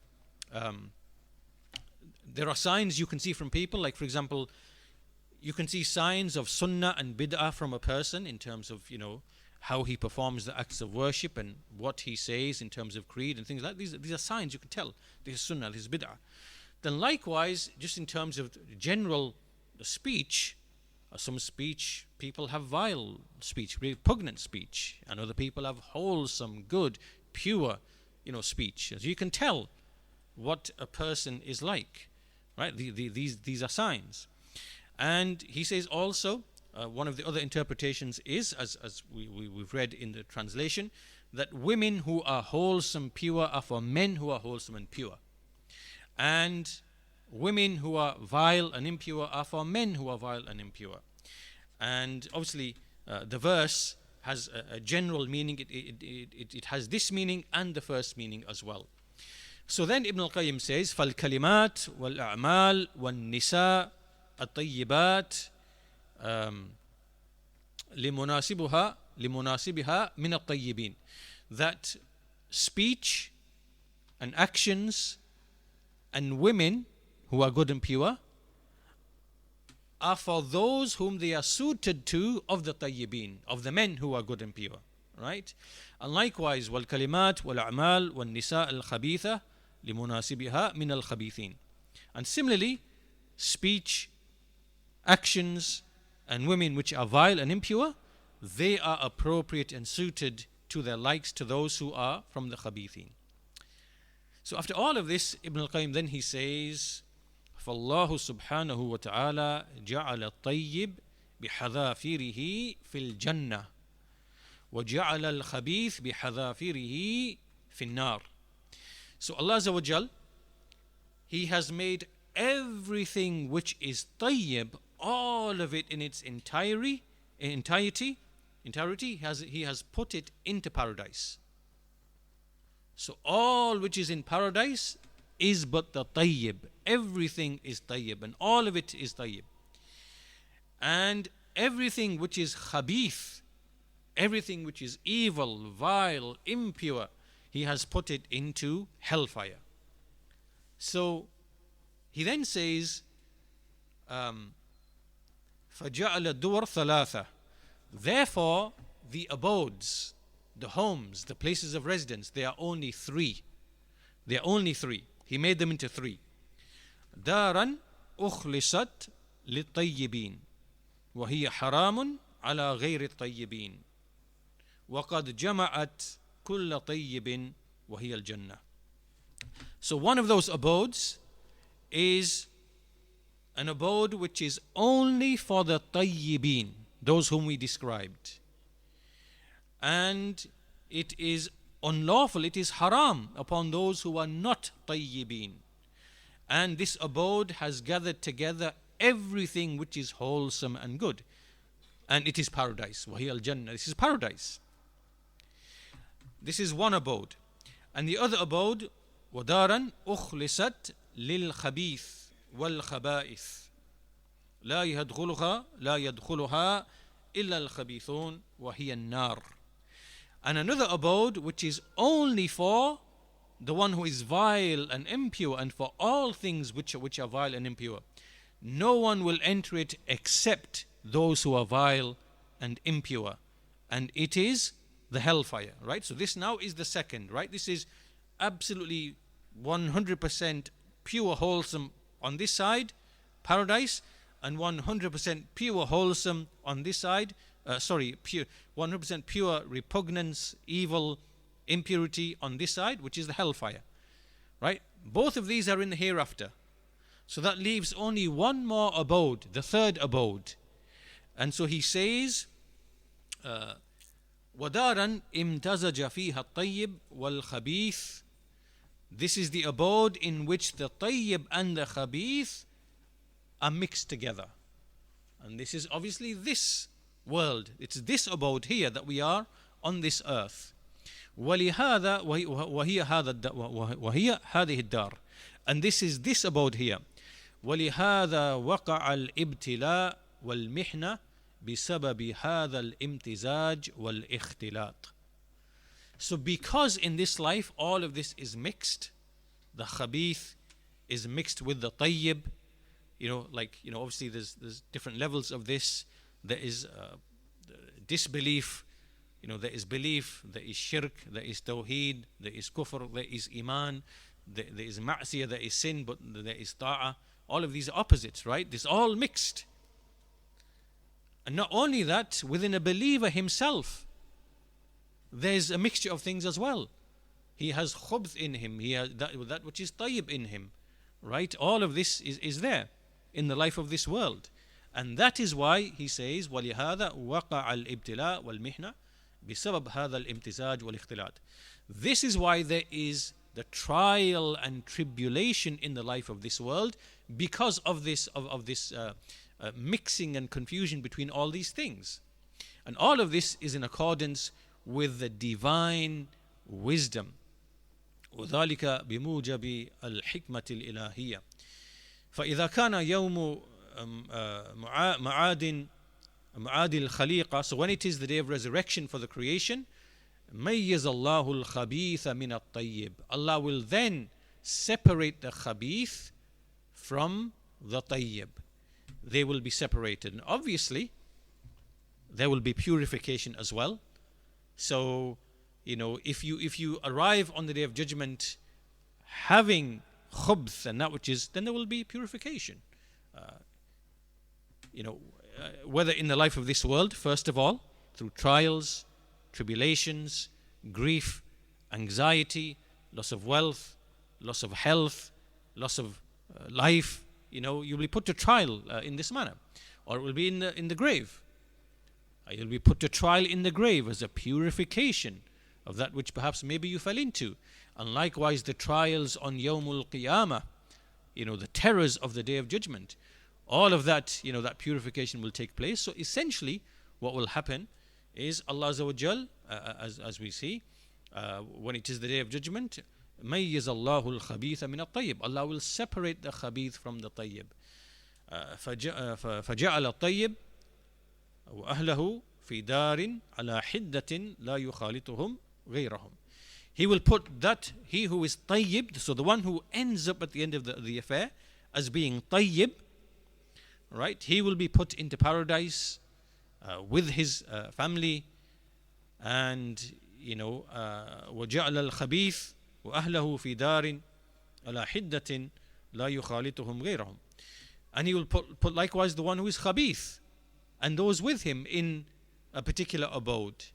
there are signs you can see from people, like for example, you can see signs of sunnah and bid'ah from a person in terms of, how he performs the acts of worship and what he says in terms of creed and things like that. These are signs you can tell. This is sunnah, this is bid'ah. Then likewise, just in terms of general speech, some speech, people have vile speech, repugnant speech, and other people have wholesome, good, pure, speech. So you can tell what a person is like, right? These are signs. And he says also, one of the other interpretations is, as we've read in the translation, that women who are wholesome, pure are for men who are wholesome and pure. And women who are vile and impure are for men who are vile and impure. And obviously, the verse has a general meaning. It has this meaning and the first meaning as well. So then Ibn al-Qayyim says, فَالْكَلِمَاتِ وَالْأَعْمَالِ وَالنِّسَاءِ الطَّيِّبَاتِ لِمُنَاسِبِهَا مِنَ الطَّيِّبِينَ. That speech and actions and women who are good and pure are for those whom they are suited to of the tayyibin, of the men who are good and pure, right? And likewise, وَالْكَلِمَاتِ وَالْأَعْمَالِ وَالنِّسَاءِ الْخَبِيثَةِ لِمُنَاسِبِهَا مِنَ الْخَبِيثِينَ. And similarly, speech, actions, and women which are vile and impure, they are appropriate and suited to their likes, to those who are from the khabithin. So after all of this, Ibn al-Qayyim then he says, فَاللَّهُ سُبْحَانَهُ وَتَعَالَى جَعَلَ الطَّيِّبِ بِحَذَافِيرِهِ فِي الْجَنَّةِ وَجَعَلَ الْخَبِيثِ بِحَذَافِيرِهِ فِي النَّارِ. So Allah Azza wa Jal, He has made everything which is tayyib, all of it in its entirety, He has put it into paradise. So all which is in paradise is but the tayyib. Everything is tayyib and all of it is tayyib. And everything which is khabith, everything which is evil, vile, impure, He has put it into hellfire. So he then says, فَجَعَلَ الدُّوَرْ ثَلَاثَةً. Therefore, the abodes, the homes, the places of residence, they are only three. They are only three. He made them into three. دَارًا أُخْلِصَتْ لِلطَّيِّبِينَ وَهِيَ حَرَامٌ عَلَى غَيْرِ الطَّيِّبِينَ وَقَدْ جَمَعَتْ كُلَّ طَيِّبٍ وَهِيَ الْجَنَّةِ. So one of those abodes is an abode which is only for the tayyibin, those whom we described. And it is unlawful, it is haram upon those who are not tayyibin. And this abode has gathered together everything which is wholesome and good. And it is paradise. وَهِيَ الْجَنَّةِ. This is paradise. This is one abode. And the other abode, وَدَارًا أُخْلِصَتْ لِلْخَبِيثِ وَالْخَبَائِثِ لا يدخلها إلا الخبيثون وهي النار. And another abode which is only for the one who is vile and impure, and for all things which are vile and impure. No one will enter it except those who are vile and impure, and it is the hellfire, right? So this now is the second, right? This is absolutely 100% pure wholesome on this side, paradise, and 100% pure wholesome on this side, pure 100% pure repugnance, evil, impurity on this side, which is the hellfire, right? Both of these are in the hereafter. So that leaves only one more abode, the third abode. And so he says, وَدَارًا إِمْتَزَجَ فِيهَا الطَّيِّبُ وَالْخَبِيثُ. This is the abode in which the tayyib and the khabith are mixed together. And this is obviously this world. It's this abode here that we are on this earth. وَلِهَذَا وَهِيَ هَذِهِ الدَّارِ. And this is this abode here. وَلِهَذَا وَقَعَ الْإِبْتِلَاءُ وَالْمِحْنَةُ بِسَبَبِ هَذَا الْإِمْتِزَاجِ وَالْإِخْتِلَاطِ. So because in this life all of this is mixed, the khabith is mixed with the tayyib, obviously there's different levels of this. There is disbelief, there is belief, there is shirk, there is tawheed, there is kufr, there is iman, there is ma'siyah, there is sin, but there is ta'ah. All of these are opposites, right? This is all mixed. And not only that, within a believer himself, there's a mixture of things as well. He has khubth in him, he has that which is tayyib in him, right? All of this is there in the life of this world. And that is why he says, وَلِهَذَا وَقَعَ الْإِبْتِلَاءُ وَالْمِحْنَةُ بِسَبَبْ هَذَا الْإِمْتِزَاجِ وَالْإِخْتِلَاطِ. This is why there is the trial and tribulation in the life of this world, because of this mixing and confusion between all these things. And all of this is in accordance with the divine wisdom. وذلك بموجب الحكمة الإلهية. فإذا كان يوم معاد الخليقة, so when it is the day of resurrection for the creation, ميز الله الخبيث من الطيب. Allah will then separate the khabith from the tayyib. They will be separated, and obviously there will be purification as well. So if you arrive on the day of judgment having khubth and that which is, then there will be purification. Whether in the life of this world, first of all, through trials, tribulations, grief, anxiety, loss of wealth, loss of health, loss of life, you'll be put to trial in this manner. Or it will be in the grave. You'll be put to trial in the grave as a purification of that which perhaps maybe you fell into. And likewise the trials on Yawmul Qiyamah, the terrors of the Day of Judgment. All of that, that purification will take place. So essentially what will happen is Allah Azza wa Jal, as we see, when it is the Day of Judgment, ميز الله الخبيث من الطيب. Allah will separate the khabith from the tayyib. فجعل الطيب وأهله في دار على حدة لا يخالطهم غيرهم. He will put that, he who is Tayyib, so the one who ends up at the end of the affair as being Tayyib, right? He will be put into paradise with his family, and وَجَعْلَ الْخَبِيثِ وَأَهْلَهُ فِي دَارٍ عَلَى حِدَّةٍ لَا يُخَالِطُهُمْ غَيْرَهُم. And he will put likewise the one who is khabith and those with him in a particular abode,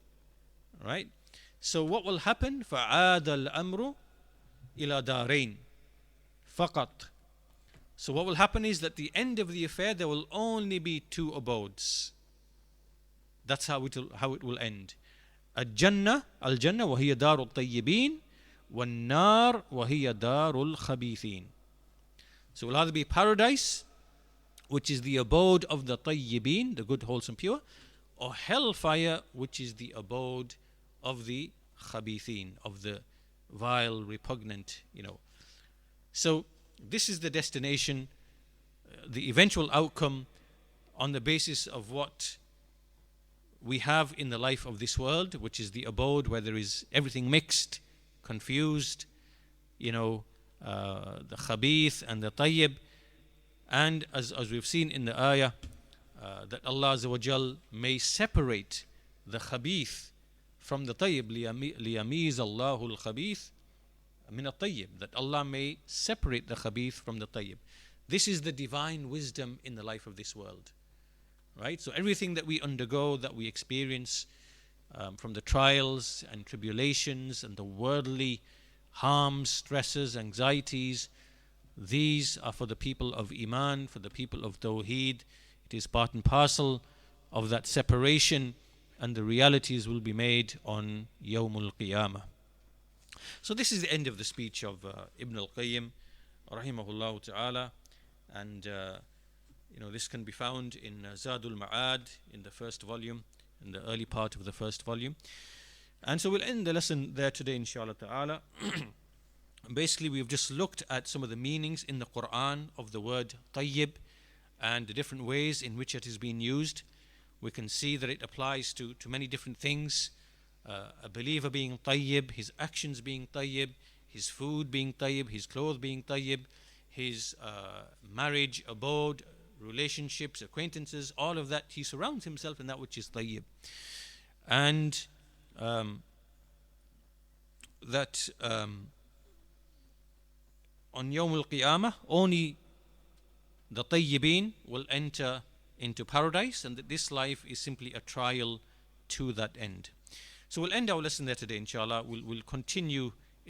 right? So what will happen? فَعَادَ الْأَمْرُ إِلَى دَارَيْنِ فَقَط. So what will happen is that at the end of the affair there will only be two abodes. That's how it will end. الجنة وهي دار الطيبين والنار وهي دار الخبيثين. So it will either be paradise, which is the abode of the tayyibin, the good, wholesome, pure, or hellfire, which is the abode of the khabithin, of the vile, repugnant, So this is the destination, the eventual outcome on the basis of what we have in the life of this world, which is the abode where there is everything mixed, confused, the khabith and the tayyib. And as we've seen in the ayah, that Allah Azza wa Jal may separate the khabith from the tayyib, لِيَمِيزَ اللَّهُ الْخَبِيثِ مِنَ الطَّيِّبِ, that Allah may separate the khabith from the tayyib. This is the divine wisdom in the life of this world, right? So everything that we undergo, that we experience, from the trials and tribulations and the worldly harms, stresses, anxieties, these are for the people of Iman, for the people of Tawheed. It is part and parcel of that separation, and the realities will be made on Yawmul Qiyamah. So this is the end of the speech of Ibn al-Qayyim, rahimahullah ta'ala. And, this can be found in Zadul Ma'ad, in the first volume, in the early part of the first volume. And so we'll end the lesson there today, inshallah ta'ala. Basically, we've just looked at some of the meanings in the Quran of the word Tayyib and the different ways in which it is being used. We can see that it applies to many different things. A believer being Tayyib, his actions being Tayyib, his food being Tayyib, his clothes being Tayyib, his marriage, abode, relationships, acquaintances, all of that, he surrounds himself in that which is Tayyib. And that on Yawm al-Qiyamah, only the Tayyibin will enter into paradise, and that this life is simply a trial to that end. So we'll end our lesson there today, inshallah. We'll continue